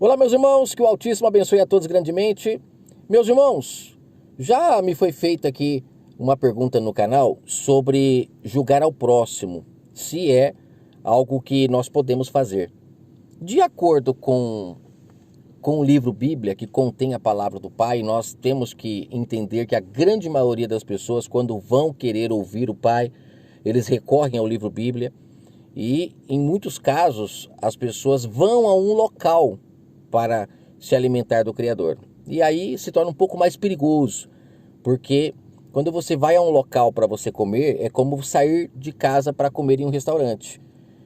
Olá, meus irmãos, que o Altíssimo abençoe a todos grandemente. Meus irmãos, já me foi feita aqui uma pergunta no canal sobre julgar ao próximo, se é algo que nós podemos fazer. De acordo com o livro Bíblia, que contém a palavra do Pai, nós temos que entender que a grande maioria das pessoas, quando vão querer ouvir o Pai, eles recorrem ao livro Bíblia e, em muitos casos, as pessoas vão a um local para se alimentar do Criador. E aí se torna um pouco mais perigoso, porque quando você vai a um local para você comer, é como sair de casa para comer em um restaurante.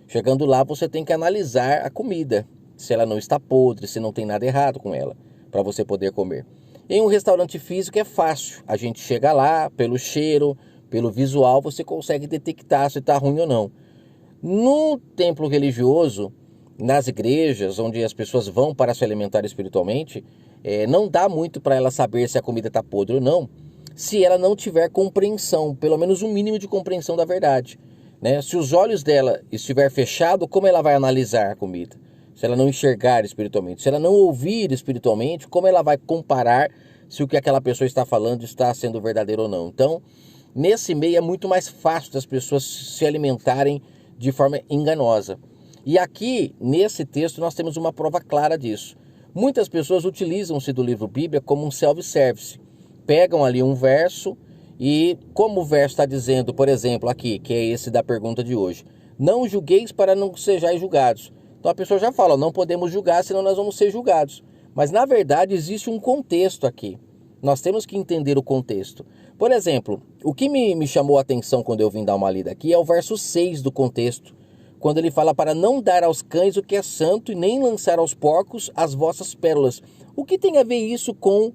Chegando lá, você tem que analisar a comida, se ela não está podre, se não tem nada errado com ela, para você poder comer. Em um restaurante físico é fácil, a gente chega lá, pelo cheiro, pelo visual, você consegue detectar se está ruim ou não. No templo religioso, nas igrejas, onde as pessoas vão para se alimentar espiritualmente, não dá muito para ela saber se a comida está podre ou não, se ela não tiver compreensão, pelo menos um mínimo de compreensão da verdade, né? Se os olhos dela estiver fechados, como ela vai analisar a comida? Se ela não enxergar espiritualmente, se ela não ouvir espiritualmente, como ela vai comparar se o que aquela pessoa está falando está sendo verdadeiro ou não? Então, nesse meio é muito mais fácil das pessoas se alimentarem de forma enganosa. E aqui, nesse texto, nós temos uma prova clara disso. Muitas pessoas utilizam-se do livro Bíblia como um self-service. Pegam ali um verso e, como o verso está dizendo, por exemplo, aqui, que é esse da pergunta de hoje, não julgueis para não sejais julgados. Então a pessoa já fala, não podemos julgar, senão nós vamos ser julgados. Mas na verdade existe um contexto aqui. Nós temos que entender o contexto. Por exemplo, o que me chamou a atenção quando eu vim dar uma lida aqui é o verso 6 do contexto, quando ele fala para não dar aos cães o que é santo e nem lançar aos porcos as vossas pérolas. O que tem a ver isso com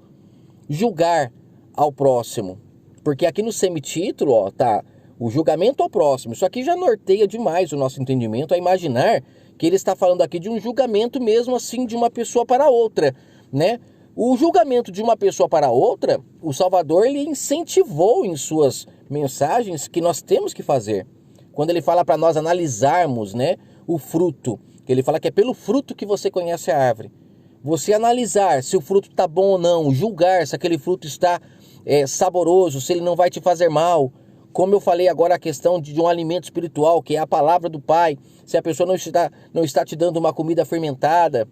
julgar ao próximo? Porque aqui no semitítulo, ó, tá o julgamento ao próximo. Isso aqui já norteia demais o nosso entendimento a imaginar que ele está falando aqui de um julgamento mesmo assim de uma pessoa para outra, né? O julgamento de uma pessoa para outra, o Salvador ele incentivou em suas mensagens que nós temos que fazer. Quando ele fala para nós analisarmos, né, o fruto, que ele fala que é pelo fruto que você conhece a árvore. Você analisar se o fruto está bom ou não, julgar se aquele fruto está saboroso, se ele não vai te fazer mal. Como eu falei agora, a questão de um alimento espiritual, que é a palavra do Pai, se a pessoa não está te dando uma comida fermentada,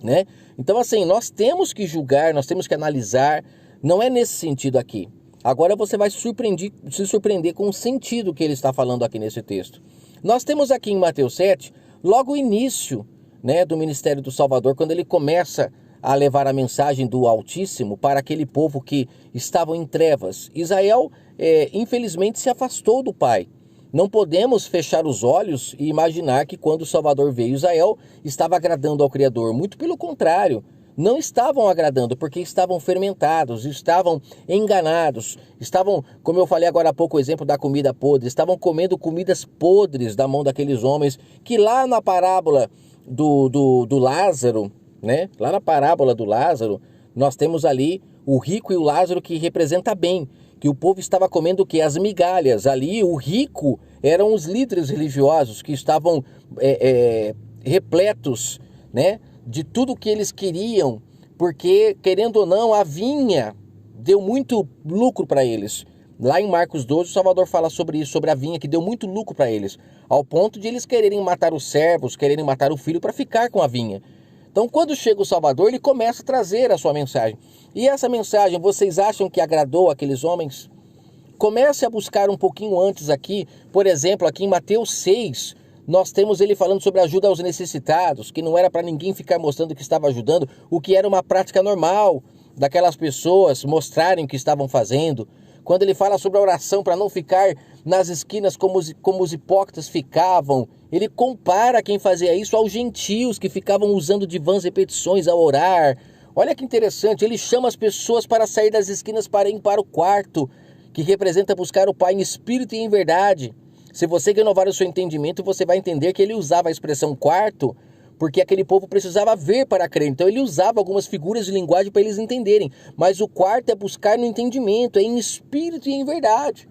né? Então assim, nós temos que julgar, nós temos que analisar, não é nesse sentido aqui. Agora você vai se surpreender com o sentido que ele está falando aqui nesse texto. Nós temos aqui em Mateus 7, logo o início, né, do ministério do Salvador, quando ele começa a levar a mensagem do Altíssimo para aquele povo que estavam em trevas. Israel, infelizmente, se afastou do Pai. Não podemos fechar os olhos e imaginar que quando o Salvador veio, Israel estava agradando ao Criador. Muito pelo contrário. Não estavam agradando, porque estavam fermentados, estavam enganados, estavam, como eu falei agora há pouco, o exemplo da comida podre, estavam comendo comidas podres da mão daqueles homens, que lá na parábola do Lázaro, né? Lá na parábola do Lázaro, nós temos ali o rico e o Lázaro que representa bem, que o povo estava comendo o quê? As migalhas. Ali o rico eram os líderes religiosos que estavam repletos, né, de tudo que eles queriam, porque, querendo ou não, a vinha deu muito lucro para eles. Lá em Marcos 12, o Salvador fala sobre isso, sobre a vinha que deu muito lucro para eles, ao ponto de eles quererem matar os servos, quererem matar o filho para ficar com a vinha. Então, quando chega o Salvador, ele começa a trazer a sua mensagem. E essa mensagem, vocês acham que agradou aqueles homens? Comece a buscar um pouquinho antes aqui, por exemplo, aqui em Mateus 6, nós temos ele falando sobre ajuda aos necessitados, que não era para ninguém ficar mostrando que estava ajudando, o que era uma prática normal daquelas pessoas mostrarem o que estavam fazendo. Quando ele fala sobre a oração para não ficar nas esquinas como os hipócritas ficavam, ele compara quem fazia isso aos gentios que ficavam usando de vãs repetições ao orar. Olha que interessante, ele chama as pessoas para sair das esquinas para ir para o quarto, que representa buscar o Pai em espírito e em verdade. Se você renovar o seu entendimento, você vai entender que ele usava a expressão quarto, porque aquele povo precisava ver para crer. Então ele usava algumas figuras de linguagem para eles entenderem. Mas o quarto é buscar no entendimento, é em espírito e em verdade.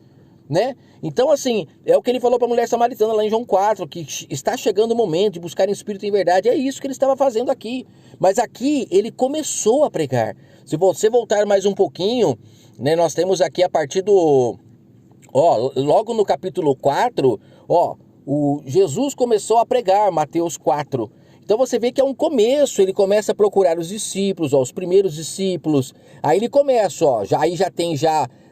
né? Então, assim, é o que ele falou para a mulher samaritana lá em João 4, que está chegando o momento de buscar em espírito e em verdade. É isso que ele estava fazendo aqui. Mas aqui ele começou a pregar. Se você voltar mais um pouquinho, né, nós temos aqui a partir do... logo no capítulo 4, o Jesus começou a pregar, Mateus 4. Então você vê que é um começo, ele começa a procurar os discípulos, os primeiros discípulos. Aí ele começa, aí já tem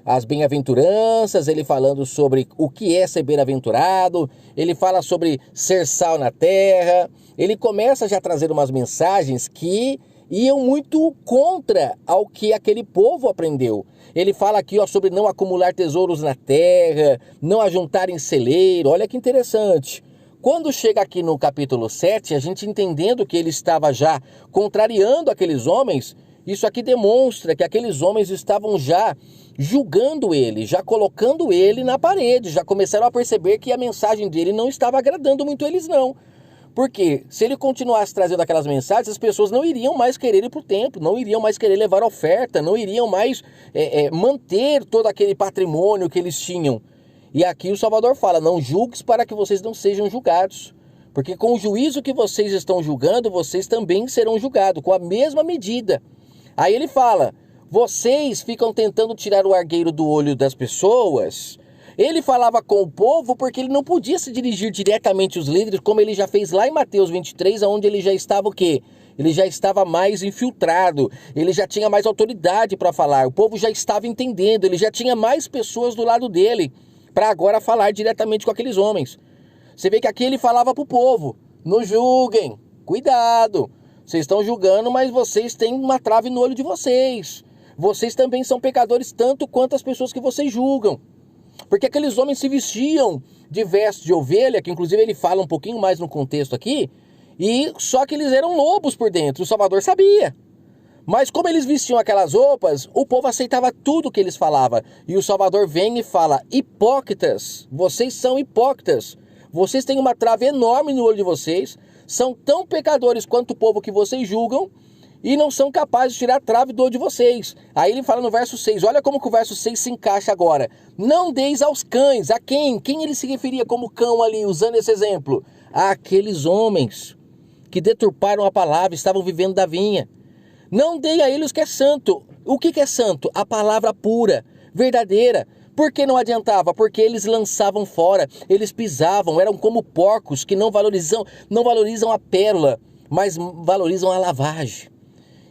as bem-aventuranças, ele falando sobre o que é ser bem-aventurado, ele fala sobre ser sal na terra, ele começa já a trazer umas mensagens que iam muito contra ao que aquele povo aprendeu. Ele fala aqui sobre não acumular tesouros na terra, não ajuntar em celeiro, olha que interessante. Quando chega aqui no capítulo 7, a gente entendendo que ele estava já contrariando aqueles homens, isso aqui demonstra que aqueles homens estavam já julgando ele, já colocando ele na parede, já começaram a perceber que a mensagem dele não estava agradando muito eles não. Porque se ele continuasse trazendo aquelas mensagens, as pessoas não iriam mais querer ir para o templo, não iriam mais querer levar oferta, não iriam mais manter todo aquele patrimônio que eles tinham. E aqui o Salvador fala, não julgues para que vocês não sejam julgados. Porque com o juízo que vocês estão julgando, vocês também serão julgados, com a mesma medida. Aí ele fala, vocês ficam tentando tirar o argueiro do olho das pessoas. Ele falava com o povo porque ele não podia se dirigir diretamente aos líderes, como ele já fez lá em Mateus 23, onde ele já estava o quê? Ele já estava mais infiltrado, ele já tinha mais autoridade para falar, o povo já estava entendendo, ele já tinha mais pessoas do lado dele, para agora falar diretamente com aqueles homens. Você vê que aqui ele falava para o povo, não julguem, cuidado, vocês estão julgando, mas vocês têm uma trave no olho de vocês. Vocês também são pecadores tanto quanto as pessoas que vocês julgam. Porque aqueles homens se vestiam de vestes de ovelha, que inclusive ele fala um pouquinho mais no contexto aqui, e só que eles eram lobos por dentro, o Salvador sabia. Mas como eles vestiam aquelas roupas, o povo aceitava tudo que eles falavam. E o Salvador vem e fala, hipócritas, vocês são hipócritas. Vocês têm uma trave enorme no olho de vocês, são tão pecadores quanto o povo que vocês julgam, e não são capazes de tirar a trave do olho de vocês. Aí ele fala no verso 6, olha como que o verso 6 se encaixa agora. Não deis aos cães, a quem? Quem ele se referia como cão ali, usando esse exemplo? Àqueles homens que deturparam a palavra, estavam vivendo da vinha. Não dei a eles o que é santo. O que é santo? A palavra pura, verdadeira. Por que não adiantava? Porque eles lançavam fora, eles pisavam, eram como porcos que não valorizam a pérola, mas valorizam a lavagem.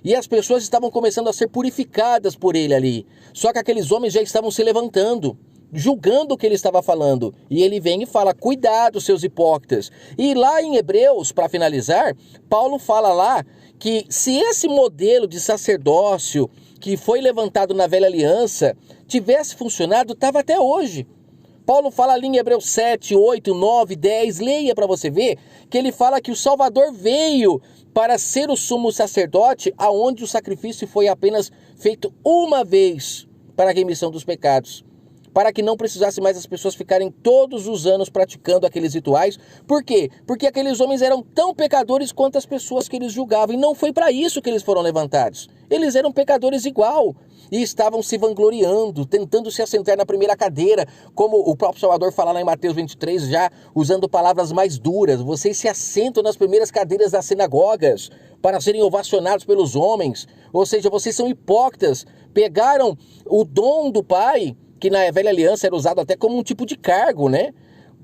E as pessoas estavam começando a ser purificadas por ele ali. Só que aqueles homens já estavam se levantando, julgando o que ele estava falando. E ele vem e fala, cuidado, seus hipócritas. E lá em Hebreus, para finalizar, Paulo fala lá que se esse modelo de sacerdócio que foi levantado na velha aliança tivesse funcionado, estava até hoje. Paulo fala ali em Hebreus 7, 8, 9, 10, leia para você ver, que ele fala que o Salvador veio para ser o sumo sacerdote, aonde o sacrifício foi apenas feito uma vez para a remissão dos pecados. Para que não precisasse mais as pessoas ficarem todos os anos praticando aqueles rituais. Por quê? Porque aqueles homens eram tão pecadores quanto as pessoas que eles julgavam. E não foi para isso que eles foram levantados. Eles eram pecadores igual. E estavam se vangloriando, tentando se assentar na primeira cadeira. Como o próprio Salvador fala lá em Mateus 23, já usando palavras mais duras. Vocês se assentam nas primeiras cadeiras das sinagogas para serem ovacionados pelos homens. Ou seja, vocês são hipócritas. Pegaram o dom do Pai, que na velha aliança era usado até como um tipo de cargo, né?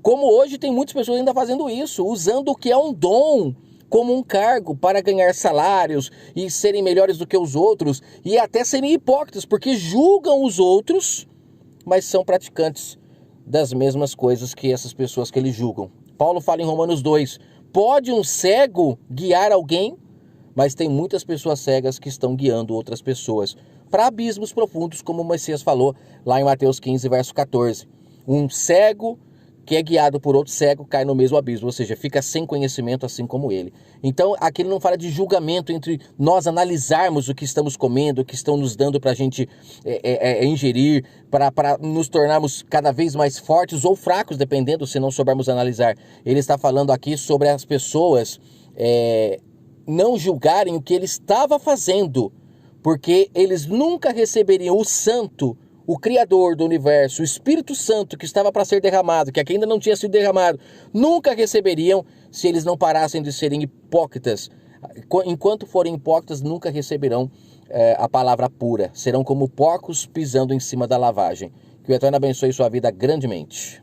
Como hoje tem muitas pessoas ainda fazendo isso, usando o que é um dom como um cargo para ganhar salários e serem melhores do que os outros e até serem hipócritas, porque julgam os outros, mas são praticantes das mesmas coisas que essas pessoas que eles julgam. Paulo fala em Romanos 2, pode um cego guiar alguém? Mas tem muitas pessoas cegas que estão guiando outras pessoas para abismos profundos, como o Messias falou lá em Mateus 15, verso 14. Um cego que é guiado por outro cego cai no mesmo abismo, ou seja, fica sem conhecimento assim como ele. Então, aqui ele não fala de julgamento entre nós analisarmos o que estamos comendo, o que estão nos dando para a gente ingerir, para nos tornarmos cada vez mais fortes ou fracos, dependendo se não soubermos analisar. Ele está falando aqui sobre as pessoas não julgarem o que ele estava fazendo, porque eles nunca receberiam o santo, o Criador do universo, o Espírito Santo que estava para ser derramado, que aqui ainda não tinha sido derramado, nunca receberiam se eles não parassem de serem hipócritas. Enquanto forem hipócritas, nunca receberão a palavra pura. Serão como porcos pisando em cima da lavagem. Que o Eterno abençoe sua vida grandemente.